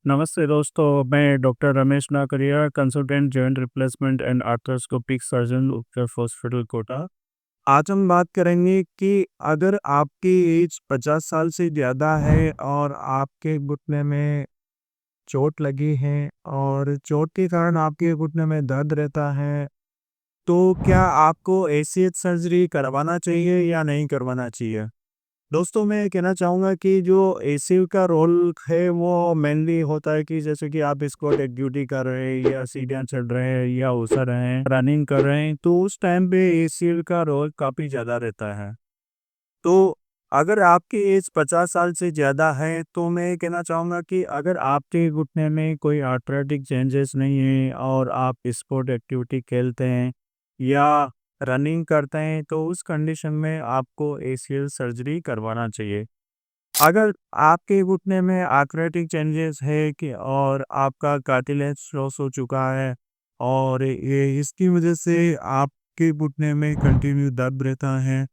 नमस्ते दोस्तों, मैं doctor Ramesh Nakaria, consultant joint replacement and arthroscopic surgeon, Upchar hospital, Kota. आज हम बात करेंगे कि अगर आपकी एज 50 साल से ज़्यादा है और आपके घुटने में चोट लगी है और चोट के कारण आपके घुटने में दर्द रहता है, तो क्या आपको एसीएच सर्जरी करवाना चाहिए या नहीं करवाना चाहिए? दोस्तों, मैं ये कहना चाहूँगा कि जो एसीयू का रोल है वो मेनली होता है कि जैसे कि आप स्क्वाट एक्टिविटी कर रहे हैं या सीढ़ियाँ चढ़ रहे हैं या उछल रहे हैं, रनिंग कर रहे हैं, तो उस टाइम पे एसीयू का रोल काफ़ी ज़्यादा रहता है। तो अगर आपकी एज 50 साल से ज़्यादा है, तो मैं ये कहना चाहूँगा कि अगर आपके घुटने में कोई आर्थराइटिक चेंजेस नहीं है और आप स्पोर्ट एक्टिविटी खेलते हैं या रनिंग करते हैं, तो उस कंडीशन में आपको एसीएल सर्जरी करवाना चाहिए। अगर आपके घुटने में आर्थराइटिक चेंजेस है कि और आपका कार्टिलेज लॉस हो चुका है और ये इसकी वजह से आपके घुटने में कंटिन्यू दर्द रहता है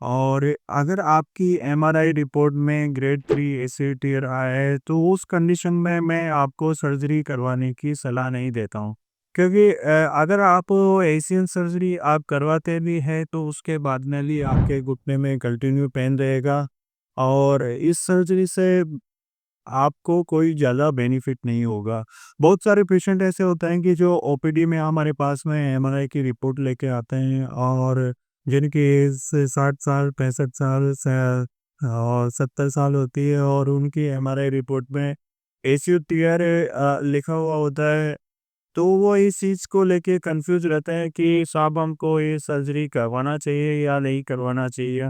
और अगर आपकी एमआरआई रिपोर्ट में ग्रेड 3 एसिड टियर आया है, तो उस कंडीशन में मैं आपको सर्जरी करवाने की सलाह नहीं देता हूँ। क्योंकि अगर आप एशियन सर्जरी आप करवाते भी हैं, तो उसके बाद में भी आपके घुटने में कंटिन्यू पेन रहेगा और इस सर्जरी से आपको कोई ज़्यादा बेनिफिट नहीं होगा। बहुत सारे पेशेंट ऐसे होते हैं कि जो ओपीडी में हमारे पास में एमआरआई की रिपोर्ट लेके आते हैं और जिनकी एज से 60 साल, 65 साल और 70 साल होती है और उनकी एमआरआई रिपोर्ट में एसीयू टियर लिखा हुआ होता है। तो वो इस चीज़ को लेके कंफ्यूज रहते हैं कि साहब हमको ये सर्जरी करवाना चाहिए या नहीं करवाना चाहिए।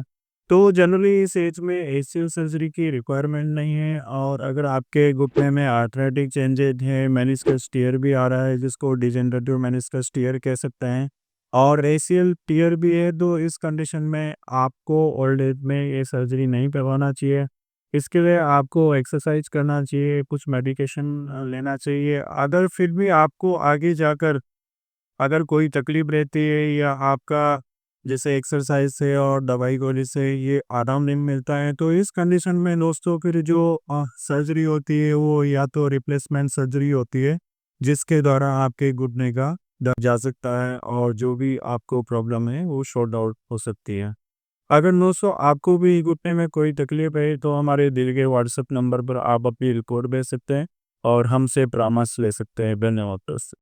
तो जनरली इस एज में एसीयू सर्जरी की रिक्वायरमेंट नहीं है और अगर आपके घुटने में आर्थराइटिक चेंजेज है, मेनिस्कस टियर भी आ रहा है जिसको डिजेनरेटिव मेनिस्कस टियर कह सकते हैं और एसीएल टियर भी है, तो इस कंडीशन में आपको ओल्ड एज में ये सर्जरी नहीं करवाना चाहिए। इसके लिए आपको एक्सरसाइज करना चाहिए, कुछ मेडिकेशन लेना चाहिए। अगर फिर भी आपको आगे जाकर अगर कोई तकलीफ रहती है या आपका जैसे एक्सरसाइज से और दवाई गोली से ये आराम नहीं मिलता है, तो इस कंडीशन में दोस्तों फिर जो सर्जरी होती है वो या तो रिप्लेसमेंट सर्जरी होती है, जिसके द्वारा आपके घुटने का दर्द जा सकता है और जो भी आपको प्रॉब्लम है वो सॉर्ट आउट हो सकती है। अगर दोस्तों आपको भी घुटने में कोई तकलीफ है, तो हमारे दिए गए व्हाट्सएप नंबर पर आप अपनी रिपोर्ट भेज सकते हैं और हमसे परामर्श ले सकते हैं। धन्यवाद दोस्तों।